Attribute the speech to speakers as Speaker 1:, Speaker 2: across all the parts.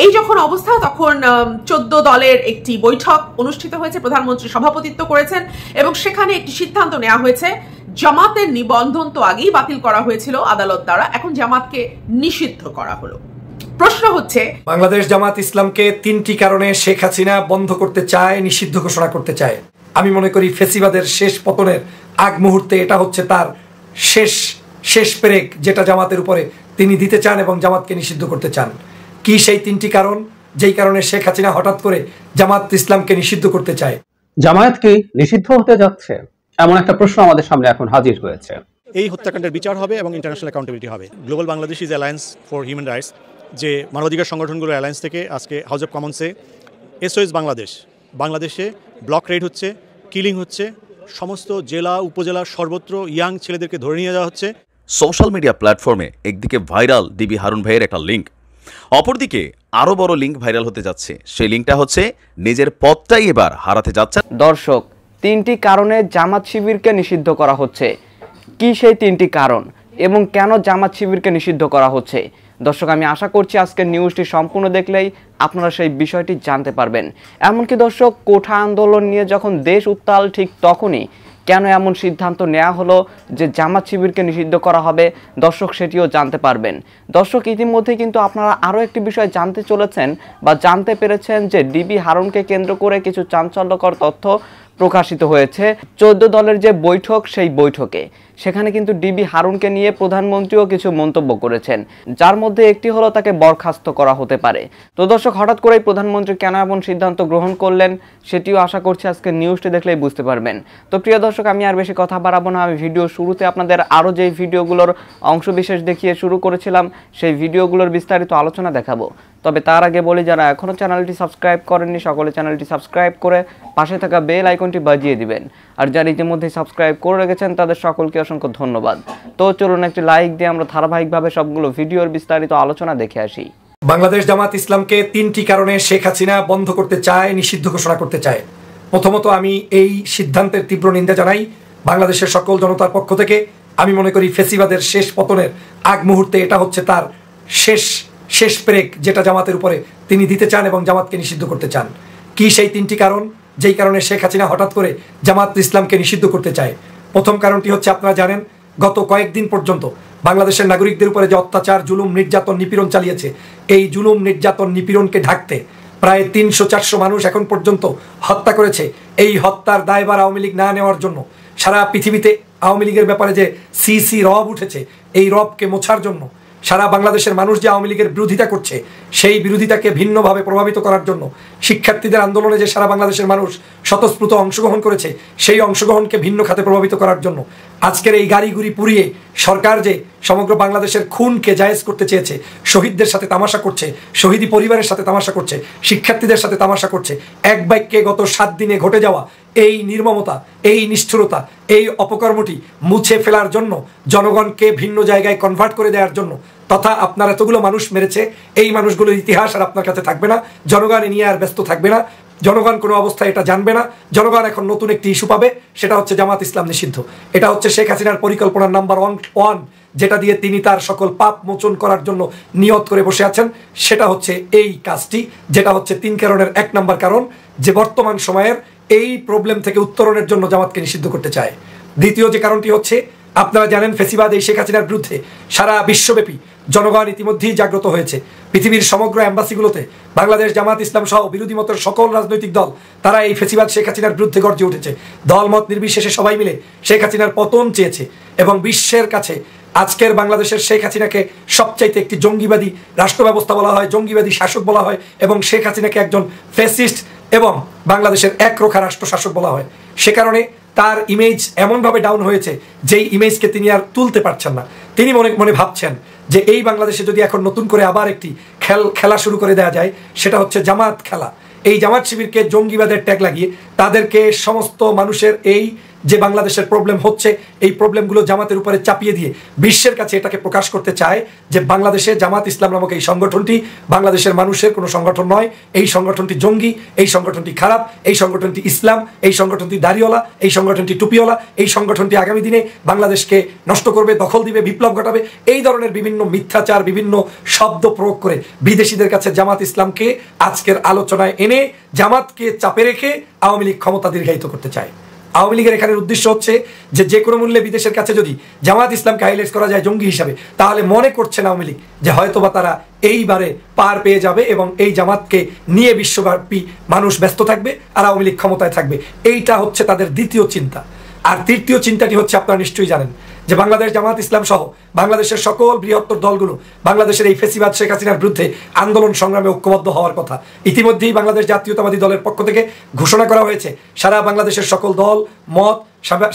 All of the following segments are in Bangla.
Speaker 1: এই যখন অবস্থা তখন 14 দলের একটি বৈঠক অনুষ্ঠিত হয়েছে, প্রধানমন্ত্রী সভাপতিত্ব করেছেন এবং সেখানে একটি সিদ্ধান্ত নেওয়া হয়েছে। জামাতের নিবন্ধন তো আগেই বাতিল করা হয়েছিল আদালত দ্বারা, এখন জামাতকে নিষিদ্ধ করা হলো। প্রশ্ন হচ্ছে,
Speaker 2: বাংলাদেশ জামাত ইসলামকে 3টি কারণে শেখ হাসিনা বন্ধ করতে চায়, নিষিদ্ধ ঘোষণা করতে চায়। আমি মনে করি ফেসিবাদের শেষ পতনের আগ মুহূর্তে এটা হচ্ছে তার শেষ পেরেক, যেটা জামাতের উপরে তিনি দিতে চান এবং জামাতকে নিষিদ্ধ করতে চান। কি সেই 3টি কারণ যেই কারণে শেখ হাসিনা হঠাৎ করে জামাত ইসলামকে নিষিদ্ধ করতে চায়?
Speaker 3: জামায়াত কি নিষিদ্ধ হতে যাচ্ছে, এমন একটা প্রশ্ন আমাদের সামনে এখন হাজির হয়েছে।
Speaker 4: এই হত্যাকাণ্ডের বিচার হবে এবং ইন্টারন্যাশনাল অ্যাকাউন্টেবিলিটি হবে। Global Bangladesh is alliance for human rights, যে মানবাধিকার সংগঠনগুলোর অ্যালায়েন্স থেকে আজকে হাউস অফ কমন্সে SOS বাংলাদেশে ব্লক রেড হচ্ছে, কিলিং হচ্ছে, সমস্ত জেলা উপজেলা সর্বত্র ইয়াং ছেলেদেরকে ধরে নিয়ে যাওয়া হচ্ছে।
Speaker 5: সোশ্যাল মিডিয়া প্ল্যাটফর্মে একদিকে ভাইরাল ডিবি হারুন ভাইয়ের একটা লিঙ্ক, অপরদিকে আরো বড় লিঙ্ক ভাইরাল হতে যাচ্ছে। সেই লিঙ্কটা হচ্ছে নিজের পদটাই এবার হারাতে যাচ্ছে।
Speaker 6: দর্শক, 3টি কারণে জামাত শিবিরকে নিষিদ্ধ করা হচ্ছে। কি সেই 3টি কারণ এবং কেন জামাত শিবিরকে নিষিদ্ধ করা হচ্ছে? দর্শক, আমি আশা করছি আজকের নিউজটি সম্পূর্ণ দেখলেই আপনারা সেই বিষয়টি জানতে পারবেন। এমনকি দর্শক, কোঠা আন্দোলন নিয়ে যখন দেশ উত্তাল, ঠিক তখনই কেন এমন সিদ্ধান্ত নেওয়া হলো যে জামাত শিবিরকে নিষিদ্ধ করা হবে, দর্শক সেটিও জানতে পারবেন। দর্শক, ইতিমধ্যে কিন্তু আপনারা আরও একটি বিষয় জানতে চলেছেন বা জানতে পেরেছেন যে ডিবি হারুনকে কেন্দ্র করে কিছু চাঞ্চল্যকর তথ্য প্রকাশিত হয়েছে। 14 দলের যে বৈঠক, সেই বৈঠকে সেখানে কিন্তু ডিবি হারুনকে নিয়ে প্রধানমন্ত্রীও কিছু মন্তব্য করেছেন, যার মধ্যে একটি হলো তাকে বরখাস্ত করা হতে পারে। তো দর্শক, হঠাৎ করেই প্রধানমন্ত্রী কেন এমন সিদ্ধান্ত গ্রহণ করলেন সেটিও আশা করছি আজকে নিউজটি দেখলেই বুঝতে পারবেন। তো প্রিয় দর্শক, আমি আর বেশি কথা বাড়াবো না। আমি ভিডিও শুরুতে আপনাদের আরও যেই ভিডিওগুলোর অংশবিশেষ দেখিয়ে শুরু করেছিলাম, সেই ভিডিওগুলোর বিস্তারিত আলোচনা দেখাবো। তবে তার আগে বলি, যারা এখনও চ্যানেলটি সাবস্ক্রাইব করেননি সকলে চ্যানেলটি সাবস্ক্রাইব করে পাশে থাকা বেল আইকনটি বাজিয়ে দিবেন। আর যারা ইতিমধ্যে সাবস্ক্রাইব করে রেখেছেন তাদের সকলকে অসংখ্য ধন্যবাদ। তো চলুন একটি লাইক দিয়ে আমরা ধারাবাহিকভাবে সবগুলো ভিডিওর বিস্তারিত আলোচনা দেখে আসি।
Speaker 2: বাংলাদেশ জামাত ইসলামকে 3টি কারণে শেখ হাসিনা বন্ধ করতে চায়, নিষিদ্ধ ঘোষণা করতে চায়। প্রথমত, আমি এই সিদ্ধান্তের তীব্র নিন্দা জানাই বাংলাদেশের সকল জনতার পক্ষ থেকে। আমি মনে করি ফেসিবাদের শেষ পতনের আগ মুহূর্তে এটা হচ্ছে তার শেষ পেরেক, যেটা জামাতের উপরে তিনি দিতে চান এবং জামাতকে নিষিদ্ধ করতে চান। কি সেই 3টি কারণ যেই কারণে শেখ হাসিনা হঠাৎ করে জামাত ইসলামকে নিষিদ্ধ করতে চায়? প্রথম কারণটি হচ্ছে, আপনারা জানেন গত কয়েকদিন পর্যন্ত বাংলাদেশের নাগরিকদের উপরে যে অত্যাচার, জুলুম, নির্যাতন, নিপীড়ন চালিয়েছে, এই জুলুম, নির্যাতন, নিপীড়নকে ঢাকতে প্রায় 300-400 মানুষ এখন পর্যন্ত হত্যা করেছে। এই হত্যার দায়ভার আওয়ামী লীগ না নেওয়ার জন্য সারা পৃথিবীতে আওয়ামী লীগের ব্যাপারে যে সিসি রব উঠেছে, এই রবকে মোছার জন্য সারা বাংলাদেশের মানুষ যে আওয়ামী লীগের বিরোধিতা করছে, সেই বিরোধিতাকে ভিন্নভাবে প্রভাবিত করার জন্য শিক্ষার্থীদের আন্দোলনে যে সারা বাংলাদেশের মানুষ স্বতঃস্ফূর্ত অংশগ্রহণ করেছে, সেই অংশগ্রহণকে ভিন্ন খাতে প্রভাবিত করার জন্য আজকের এই গাড়িগুড়ি পুড়িয়ে সরকার যে সমগ্র বাংলাদেশের খুনকে জায়েজ করতে চেয়েছে, শহীদদের সাথে তামাশা করছে, শহীদি পরিবারের সাথে তামাশা করছে, শিক্ষার্থীদের সাথে তামাশা করছে। এক বাক্যে গত 7 দিনে ঘটে যাওয়া এই নির্মমতা, এই নিষ্ঠুরতা, এই অপকর্মটি মুছে ফেলার জন্য, জনগণকে ভিন্ন জায়গায় কনভার্ট করে দেওয়ার জন্য, তথা আপনার এতগুলো মানুষ মেরেছে, এই মানুষগুলোর ইতিহাস আর আপনার কাছে থাকবে না, জনগণ এ নিয়ে আর ব্যস্ত থাকবে না, জনগণ কোনো অবস্থায় এটা জানবে না। জনগণ এখন নতুন একটি ইস্যু পাবে, সেটা হচ্ছে জামাত ইসলাম নিষিদ্ধ। এটা হচ্ছে শেখ হাসিনার পরিকল্পনার নাম্বার 1, যেটা দিয়ে তিনি তার সকল পাপ মোচন করার জন্য নিয়ত করে বসে আছেন। সেটা হচ্ছে এই কাজটি, যেটা হচ্ছে 3 কারণের 1 নম্বর কারণ, যে বর্তমান সময়ের এই প্রবলেম থেকে উত্তরণের জন্য জামাতকে নিষিদ্ধ করতে চায়। দ্বিতীয় যে কারণটি হচ্ছে, আপনারা জানেন ফেসিবাদ এই শেখ হাসিনার বিরুদ্ধে সারা বিশ্বব্যাপী জনগণ ইতিমধ্যেই জাগ্রত হয়েছে। পৃথিবীর সমগ্র অ্যাম্বাসিগুলোতে বাংলাদেশ জামাত ইসলাম সহ বিরোধী মতের সকল রাজনৈতিক দল তারা এই ফেসিবাদ শেখ হাসিনার বিরুদ্ধে গর্জে উঠেছে। দলমত নির্বিশেষে সবাই মিলে শেখ হাসিনার পতন চেয়েছে এবং বিশ্বের কাছে আজকের বাংলাদেশের শেখ হাসিনাকে সবচাইতে একটি জঙ্গিবাদী রাষ্ট্র ব্যবস্থা বলা হয়, জঙ্গিবাদী শাসক বলা হয় এবং শেখ হাসিনাকে একজন ফ্যাসিস্ট এবং বাংলাদেশের একরোখা রাষ্ট্র শাসক বলা হয়। সে কারণে তার ইমেজ এমনভাবে ডাউন হয়েছে যেই ইমেজকে তিনি আর তুলতে পারছেন না। তিনি মনে মনে ভাবছেন যে এই বাংলাদেশে যদি এখন নতুন করে আবার একটি খেলা শুরু করে দেওয়া যায়, সেটা হচ্ছে জামাত খেলা। এই জামাত শিবিরকে জঙ্গিবাদের ট্যাগ লাগিয়ে তাদেরকে সমস্ত মানুষের এই যে বাংলাদেশের প্রবলেম হচ্ছে এই প্রবলেমগুলো জামাতের উপরে চাপিয়ে দিয়ে বিশ্বের কাছে এটাকে প্রকাশ করতে চায় যে বাংলাদেশে জামাত ইসলাম নামক এই সংগঠনটি বাংলাদেশের মানুষের কোনো সংগঠন নয়, এই সংগঠনটি জঙ্গি, এই সংগঠনটি খারাপ, এই সংগঠনটি ইসলাম, এই সংগঠনটি দাড়িওয়ালা, এই সংগঠনটি টুপিওয়ালা, এই সংগঠনটি আগামী দিনে বাংলাদেশকে নষ্ট করবে, দখল দিবে, বিপ্লব ঘটাবে। এই ধরনের বিভিন্ন মিথ্যাচার, বিভিন্ন শব্দ প্রয়োগ করে বিদেশিদের কাছে জামাত ইসলামকে আজকের আলোচনায় এনে জামাতকে চাপে রেখে আওয়ামী লীগ ক্ষমতা দীর্ঘায়িত করতে চায়। আওয়ামী লীগের এখানের উদ্দেশ্য হচ্ছে যে কোনো মূল্যে বিদেশের কাছে যদি জামাত ইসলামকে হাইলাইট করা যায় জঙ্গি হিসাবে, তাহলে মনে করছেন আওয়ামী লীগ যে হয়তোবা তারা এইবারে পার পেয়ে যাবে এবং এই জামাতকে নিয়ে বিশ্বব্যাপী মানুষ ব্যস্ত থাকবে আর আওয়ামী লীগ ক্ষমতায় থাকবে। এইটা হচ্ছে তাদের দ্বিতীয় চিন্তা। আর তৃতীয় চিন্তাটি হচ্ছে আপনারা নিশ্চয়ই জানেন যে বাংলাদেশ জামাত ইসলাম সহ বাংলাদেশের সকল বৃহত্তর দলগুলো বাংলাদেশের এই ফেসিবাদ শেখ হাসিনার বিরুদ্ধে আন্দোলন সংগ্রামে ঐক্যবদ্ধ হওয়ার কথা। ইতিমধ্যেই বাংলাদেশ জাতীয়তাবাদী দলের পক্ষ থেকে ঘোষণা করা হয়েছে সারা বাংলাদেশের সকল দল, মত,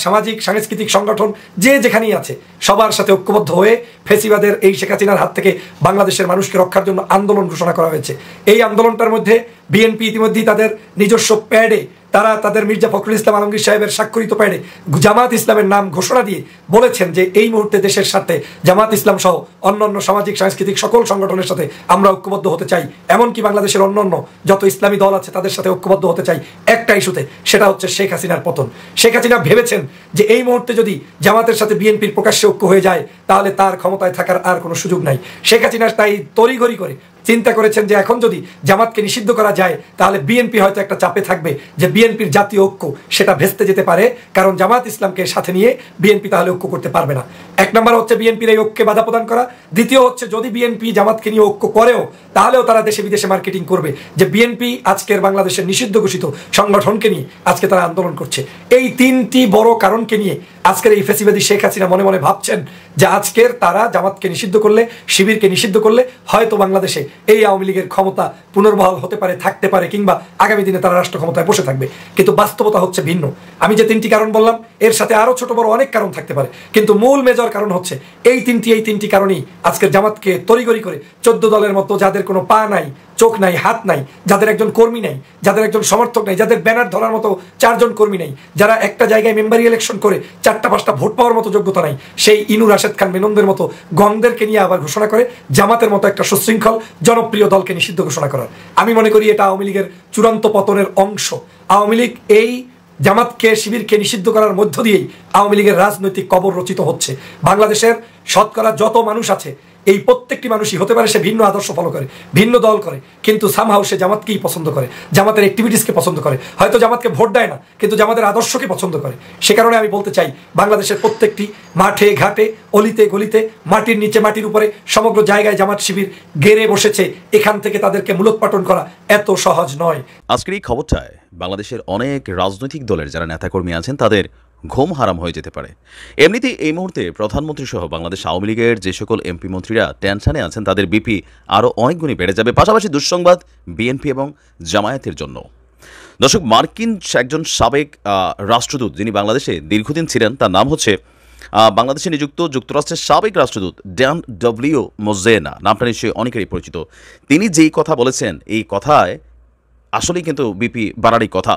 Speaker 2: সামাজিক সাংস্কৃতিক সংগঠন যে যেখানেই আছে সবার সাথে ঐক্যবদ্ধ হয়ে ফেসিবাদের এই শেখ হাসিনার হাত থেকে বাংলাদেশের মানুষকে রক্ষার জন্য আন্দোলন ঘোষণা করা হয়েছে। এই আন্দোলনটার মধ্যে বিএনপি ইতিমধ্যেই তাদের নিজস্ব প্যাডে তারা তাদের মির্জা ফখরুল ইসলাম আলমগীর সাহেবের স্বাক্ষরিত প্যাডে জামাত ইসলামের নাম ঘোষণা দিয়ে বলেছেন যে এই মুহূর্তে দেশের সাথে জামাত ইসলাম সহ অন্যান্য সামাজিক সাংস্কৃতিক সকল সংগঠনের সাথে আমরা ঐক্যবদ্ধ হতে চাই। এমনকি বাংলাদেশের অন্যান্য যত ইসলামী দল আছে তাদের সাথে ঐক্যবদ্ধ হতে চাই একটা ইস্যুতে, সেটা হচ্ছে শেখ হাসিনার পতন। শেখ হাসিনা ভেবেছেন যে এই মুহূর্তে যদি জামাতের সাথে বিএনপির প্রকাশ্যে ঐক্য হয়ে যায় তাহলে তার ক্ষমতায় থাকার আর কোনো সুযোগ নাই। শেখ হাসিনা তাই তড়িঘড়ি করে চিন্তা করেছেন যে এখন যদি জামাতকে নিষিদ্ধ করা যায় তাহলে বিএনপি হয়তো একটা চাপে থাকবে যে বিএনপির জাতীয় ঐক্য সেটা ভেস্তে যেতে পারে, কারণ জামাত ইসলামকে সাথে নিয়ে বিএনপি তাহলে ঐক্য করতে পারবে না। এক নম্বর হচ্ছে বিএনপির এই ঐক্যে বাধা প্রদান করা। দ্বিতীয় হচ্ছে যদি বিএনপি জামাতকে নিয়ে ঐক্য করেও তাহলেও তারা দেশে বিদেশে মার্কেটিং করবে যে বিএনপি আজকের বাংলাদেশের নিষিদ্ধ ঘোষিত সংগঠনকে নিয়ে আজকে তারা আন্দোলন করছে। এই তিনটি বড় কারণকে নিয়ে আজকের এই ফেসিবাদী শেখ হাসিনা মনে মনে ভাবছেন যে আজকের তারা জামাতকে নিষিদ্ধ করলে, শিবিরকে নিষিদ্ধ করলে হয়তো বাংলাদেশে এই আওয়ামী লীগের ক্ষমতা পুনর্বহাল হতে পারে, থাকতে পারে, কিংবা আগামী দিনে তারা রাষ্ট্র ক্ষমতায় বসে থাকবে। কিন্তু বাস্তবতা হচ্ছে ভিন্ন। আমি যে তিনটি কারণ বললাম এর সাথে আরো ছোট বড় অনেক কারণ থাকতে পারে, কিন্তু মূল মেজর কারণ হচ্ছে এই তিনটি কারণেই আজকের জামাতকে তড়িঘড়ি করে 14 দলের মতো যাদের কোনো পা নাই, চোখ নাই, হাত নাই, যাদের একজন কর্মী নাই, যাদের একজন সমর্থক নাই, যাদের ব্যানার ধরার মতো 4 জন কর্মী নাই, যারা একটা জায়গায় মেম্বারি ইলেকশন করে 4টা-5টা ভোট পাওয়ার মতো যোগ্যতা নাই, সেই ইনু রাশেদ খান মেননদের মতো গংদের নিয়ে আবার ঘোষণা করে জামাতের মতো একটা সুশৃঙ্খল জনপ্রিয় দলকে নিষিদ্ধ ঘোষণা করার। আমি মনে করি এটা আওয়ামী লীগের চূড়ান্ত পতনের অংশ। আওয়ামী লীগ এই জামাতকে, শিবিরকে নিষিদ্ধ করার মধ্য দিয়েই আওয়ামী লীগের রাজনৈতিক কবর রচিত হচ্ছে। বাংলাদেশের শতকরা যত মানুষ আছে এই প্রত্যেকটি মানুষই হতে পারে সে ভিন্ন আদর্শ ফলো করে, ভিন্ন দল করে, কিন্তু সামহাউ সে জামাতকেই পছন্দ করে, জামাতের অ্যাক্টিভিটিসকে পছন্দ করে। হয়তো জামাতকে ভোট দেয় না কিন্তু জামাতের আদর্শকে পছন্দ করে। সে কারণে আমি বলতে চাই বাংলাদেশের প্রত্যেকটি মাঠে ঘাটে, অলিতে গলিতে, মাটির নিচে মাটির উপরে সমগ্র জায়গায় জামাত শিবির গেড়ে বসেছে। এখান থেকে তাদেরকে মূলোৎপাটন করা এত সহজ নয়।
Speaker 5: আজকের এই খবরটায় বাংলাদেশের অনেক রাজনৈতিক দলের যারা নেতাকর্মী আছেন তাদের ঘুম হারাম হয়ে যেতে পারে। এমনিতেই এই মুহূর্তে প্রধানমন্ত্রী সহ বাংলাদেশ আওয়ামী লীগের যে সকল এমপি মন্ত্রীরা টেনশনে আছেন তাদের বিপি আরও অনেক গুণে বেড়ে যাবে। পাশাপাশি দুঃসংবাদ বিএনপি এবং জামায়াতের জন্য। দর্শক, মার্কিন একজন সাবেক রাষ্ট্রদূত যিনি বাংলাদেশে দীর্ঘদিন ছিলেন, তার নাম হচ্ছে বাংলাদেশে নিযুক্ত যুক্তরাষ্ট্রের সাবেক রাষ্ট্রদূত ড্যান ডব্লিউ মোজেনা, নামটা নিশ্চয়ই অনেকেরই পরিচিত। তিনি যেই কথা বলেছেন এই কথায় আসলেই কিন্তু বিপি বাড়ারই কথা।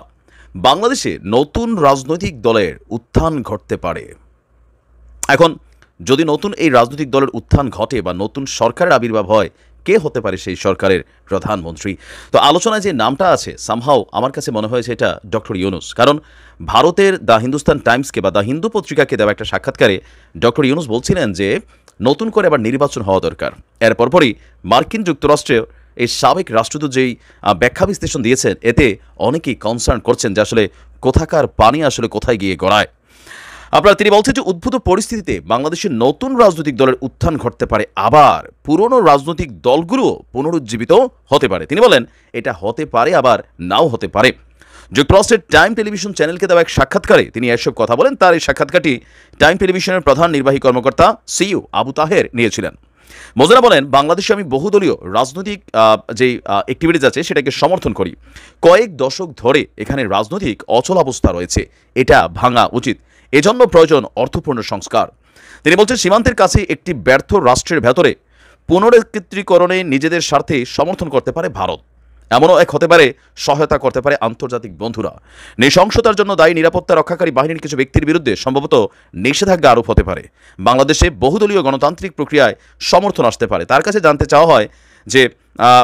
Speaker 5: বাংলাদেশে নতুন রাজনৈতিক দলের উত্থান ঘটতে পারে। এখন যদি নতুন এই রাজনৈতিক দলের উত্থান ঘটে বা নতুন সরকারের আবির্ভাব হয়, কে হতে পারে সেই সরকারের প্রধানমন্ত্রী? তো আলোচনায় যে নামটা আছে সামহাও আমার কাছে মনে হয়েছে এটা ডক্টর ইউনুস। কারণ ভারতের দ্য হিন্দুস্তান টাইমসকে বা দ্য হিন্দু পত্রিকাকে দেওয়া একটা সাক্ষাৎকারে ডক্টর ইউনুস বলছিলেন যে নতুন করে আবার নির্বাচন হওয়া দরকার। এর পরপরই মার্কিন যুক্তরাষ্ট্রে এই সাবেক রাষ্ট্রদূত যেই ব্যাখ্যা বিশ্লেষণ দিয়েছেন এতে অনেকেই কনসার্ন করছেন যে আসলে কোথাকার পানি আসলে কোথায় গিয়ে গড়ায়। আপনারা তিনি বলছেন যে উদ্ভূত পরিস্থিতিতে বাংলাদেশের নতুন রাজনৈতিক দলের উত্থান ঘটতে পারে, আবার পুরনো রাজনৈতিক দলগুলো পুনরুজ্জীবিত হতে পারে। তিনি বলেন এটা হতে পারে আবার নাও হতে পারে। যুক্তরাষ্ট্রের টাইম টেলিভিশন চ্যানেলকে দেওয়া এক সাক্ষাৎকারে তিনি এসব কথা বলেন। তার এই সাক্ষাৎকারটি টাইম টেলিভিশনের প্রধান নির্বাহী কর্মকর্তা সিইও আবু তাহের নিয়েছিলেন। মোজেনা বলেন, বাংলাদেশে আমি বহুদলীয় রাজনৈতিক যে অ্যাক্টিভিটিস আছে সেটাকে সমর্থন করি। কয়েক দশক ধরে এখানে রাজনৈতিক অচলাবস্থা রয়েছে, এটা ভাঙা উচিত। এজন্য প্রয়োজন অর্থপূর্ণ সংস্কার। তিনি বলছেন সীমান্তের কাছে একটি ব্যর্থ রাষ্ট্রের ভেতরে পুনরেকত্রীকরণে নিজেদের স্বার্থে সমর্থন করতে পারে ভারত। এমনও এক হতে পারে সহায়তা করতে পারে আন্তর্জাতিক বন্ধুরা। নৃশংসতার জন্য দায়ী নিরাপত্তা রক্ষাকারী বাহিনীর কিছু ব্যক্তির বিরুদ্ধে সম্ভবত নিষেধাজ্ঞা আরোপ হতে পারে। বাংলাদেশে বহুদলীয় গণতান্ত্রিক প্রক্রিয়ায় সমর্থন আসতে পারে। তার কাছে জানতে চাওয়া হয় যে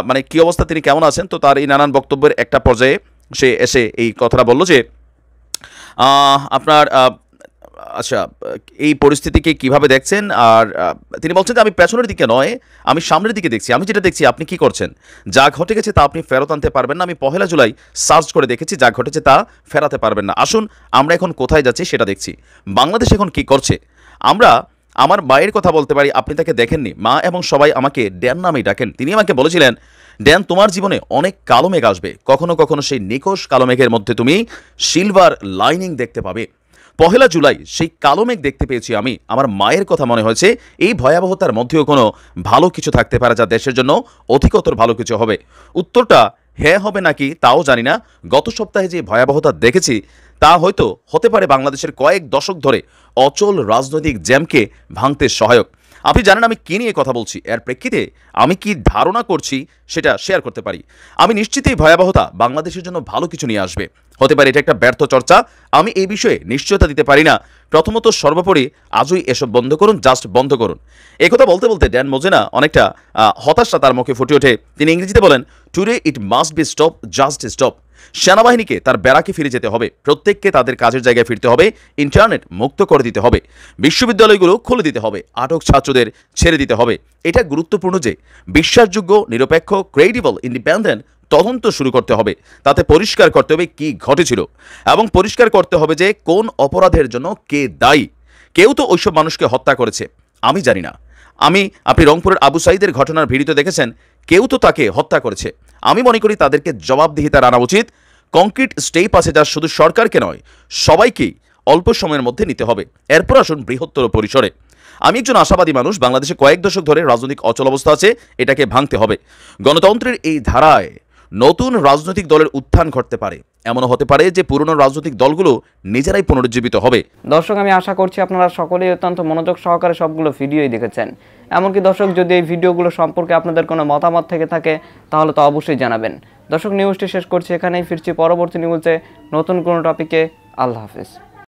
Speaker 5: মানে কি অবস্থা, তিনি কেমন আছেন। তো তার এই নানান বক্তব্যের একটা পর্যায়ে সে এসে এই কথাটা বলল যে আপনার আচ্ছা এই পরিস্থিতিকে কিভাবে দেখছেন। আর তিনি বলছেন যে আমি পেছনের দিকে নয়, আমি সামনের দিকে দেখছি। আমি যেটা দেখছি আপনি কি করছেন, যা ঘটে গেছে তা আপনি ফেরত আনতে পারবেন না। আমি 1 জুলাই সার্চ করে দেখেছি, যা ঘটেছে তা ফেরাতে পারবেন না। আসুন আমরা এখন কোথায় যাচ্ছি সেটা দেখছি। বাংলাদেশ এখন কি করছে। আমরা আমার মায়ের কথা বলতে পারি, আপনি তাকে দেখেননি। মা এবং সবাই আমাকে ড্যান নামেই ডাকেন। তিনি আমাকে বলেছিলেন, ড্যান তোমার জীবনে অনেক কালো মেঘ আসবে, কখনো কখনো সেই নিকোষ কালো মেঘের মধ্যে তুমি সিলভার লাইনিং দেখতে পাবে। 1 জুলাই সেই কালো মেঘ দেখতে পেয়েছি আমি। আমার মায়ের কথা মনে হয়েছে এই ভয়াবহতার মধ্যেও কোনো ভালো কিছু থাকতে পারে, যা দেশের জন্য অধিকতর ভালো কিছু হবে। উত্তরটা হ্যাঁ হবে নাকি তাও জানি না। গত সপ্তাহে যে ভয়াবহতা দেখেছি তা হয়তো হতে পারে বাংলাদেশের কয়েক দশক ধরে অচল রাজনৈতিক জ্যামকে ভাঙতে সহায়ক। আপনি জানেন আমি কী নিয়ে কথা বলছি, এর প্রেক্ষিতে আমি কি ধারণা করছি সেটা শেয়ার করতে পারি। আমি নিশ্চিত এই ভয়াবহতা বাংলাদেশের জন্য ভালো কিছু নিয়ে আসবে। হতে পারে এটা একটা ব্যর্থ চর্চা, আমি এই বিষয়ে নিশ্চয়তা দিতে পারি না। প্রথমত সর্বোপরি আজই এসব বন্ধ করুন, জাস্ট বন্ধ করুন। একথা বলতে বলতে ড্যান মোজেনা অনেকটা হতাশা তার মুখে ফুটে ওঠে। তিনি ইংরেজিতে বলেন, today it must be stop, just stop. সেনাবাহিনীকে তার ব্যারাকে ফিরে যেতে হবে, প্রত্যেককে তাদের কাজের জায়গায় ফিরতে হবে, ইন্টারনেট মুক্ত করে দিতে হবে, বিশ্ববিদ্যালয়গুলো খুলে দিতে হবে, আটক ছাত্রদের ছেড়ে দিতে হবে। এটা গুরুত্বপূর্ণ যে বিশ্বাসযোগ্য, নিরপেক্ষ, ক্রেডিবল, ইন্ডিপেন্ডেন্ট তদন্ত শুরু করতে হবে। তাতে পরিষ্কার করতে হবে কি ঘটেছিল এবং পরিষ্কার করতে হবে যে কোন অপরাধের জন্য কে দায়ী। কেউ তো ওইসব মানুষকে হত্যা করেছে, আমি জানি না। আপনি রংপুরের আবু সাইদের ঘটনার ভিডিওতে দেখেছেন, কেউ তো তাকে হত্যা করেছে। আমি মনে করি তাদেরকে জবাবদিহিতার আনা উচিত। কংক্রিট স্টেপ আছে যা শুধু সরকারকে নয় সবাইকেই অল্প সময়ের মধ্যে নিতে হবে। এরপর আসুন বৃহত্তর পরিসরে। আমি একজন আশাবাদী মানুষ। বাংলাদেশে কয়েক দশক ধরে রাজনৈতিক অচল অবস্থা আছে, এটাকে ভাঙতে হবে। গণতন্ত্রের এই ধারায় নতুন রাজনৈতিক দলের উত্থান ঘটতে পারে। এমনও হতে পারে যে পুরনো রাজনৈতিক দলগুলো নিজেরাই পুনরুজ্জীবিত হবে।
Speaker 6: দর্শক, আমি আশা করছি আপনারা সকলেই অত্যন্ত মনোযোগ সহকারে সবগুলো ভিডিওই দেখেছেন। এমনকি দর্শক, যদি এই ভিডিওগুলো সম্পর্কে আপনাদের কোনো মতামত থেকে থাকে তাহলে তো অবশ্যই জানাবেন। দর্শক, নিউজটি শেষ করছি এখানেই। ফিরছি পরবর্তী নিউজে নতুন কোনো টপিকে। আল্লাহ হাফেজ।